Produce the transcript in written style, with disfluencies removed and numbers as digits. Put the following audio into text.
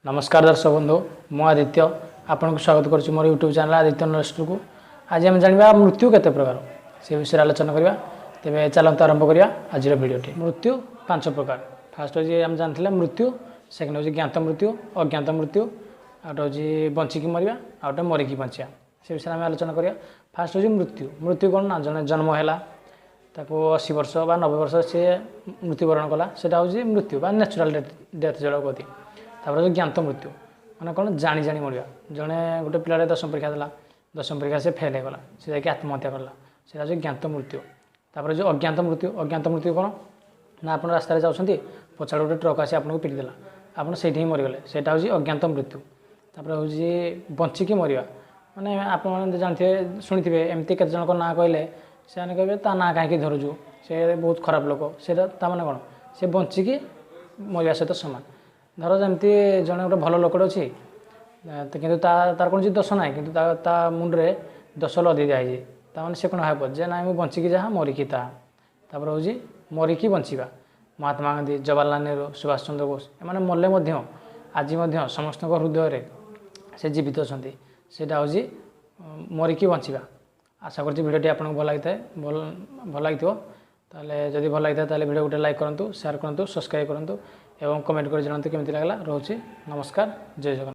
नमस्कार दर्शक बंधु मु आदित्य आपन को स्वागत करुच्ची मोर यूट्यूब चैनल आदित्य नरेस्टर को। आज आम जानवा मृत्यु केते प्रकार से विषय आलोचना करवा। तेरे चलते आरंभ करवा आज भिडियोटी। मृत्यु पांच प्रकार। फास्ट हूँ आम जानते मृत्यु, सेकेंड हूँ ज्ञात मृत्यु, अज्ञात मृत्यु, आउट हूँ बंचिकी मरवा, आउटे मरिकी बंचा। से विषय आम आलोचना करवा। फास्ट हूँ मृत्यु। मृत्यु कौन ना जन जन्म है 80 वर्ष बा 90 वर्ष सी मृत्युवरण कला से मृत्यु बा नेचुरल डेथ जो कहती। तापर ज्ञात मृत्यु मैंने कौन जानी जानी मरिया। जड़े गोटे पिला 10वीं परीक्षा देला, 10वीं परीक्षा से फेल होगा से जाकि आत्महत्या करला, से ज्ञात मृत्यु। तापर जो अज्ञात मृत्यु, अज्ञात मृत्यु कौन ना आप रास्तार जाऊँच पछाड़ गोटे ट्रक आसी आपको पिटिदेला, आपड़ से ही मरीगले, से हूँ अज्ञात मृत्यु। तापर हूँ बंचिकी मरवा माने आप जानते शुणी एमती केत जन ना कहले से कहे ता ना कहीं धरुचु से बहुत खराब लोक से मैंने कौन से बंचिकी मरवा सहित सामान। धर जमती जड़े गोटे भल लोकटे अच्छी कि तार कौन दोष ना कि मुंडे दोष लदी दिखाई ताने से कौन भाव जे ना मुझे बंचिकी जहाँ मरिकी तापर हूँ मरिकी बंचा। महात्मा गांधी, जवाहरलाल नेहरू, सुभाष चंद्र बोस एम मल्ले आज समस्त हृदय से जीवित अच्छा सेटा हूँ मरिकी बंचा। आशा कर भिडियोटी आपको भल लगी भल लगी जदि भल लगी भिडियो गोटे लाइक करूँ, शेयर करूँ, सब्सक्राइब करूँ और कमेंट कर जानते केमती लगला। रोचे नमस्कार, जय जगन्नाथ।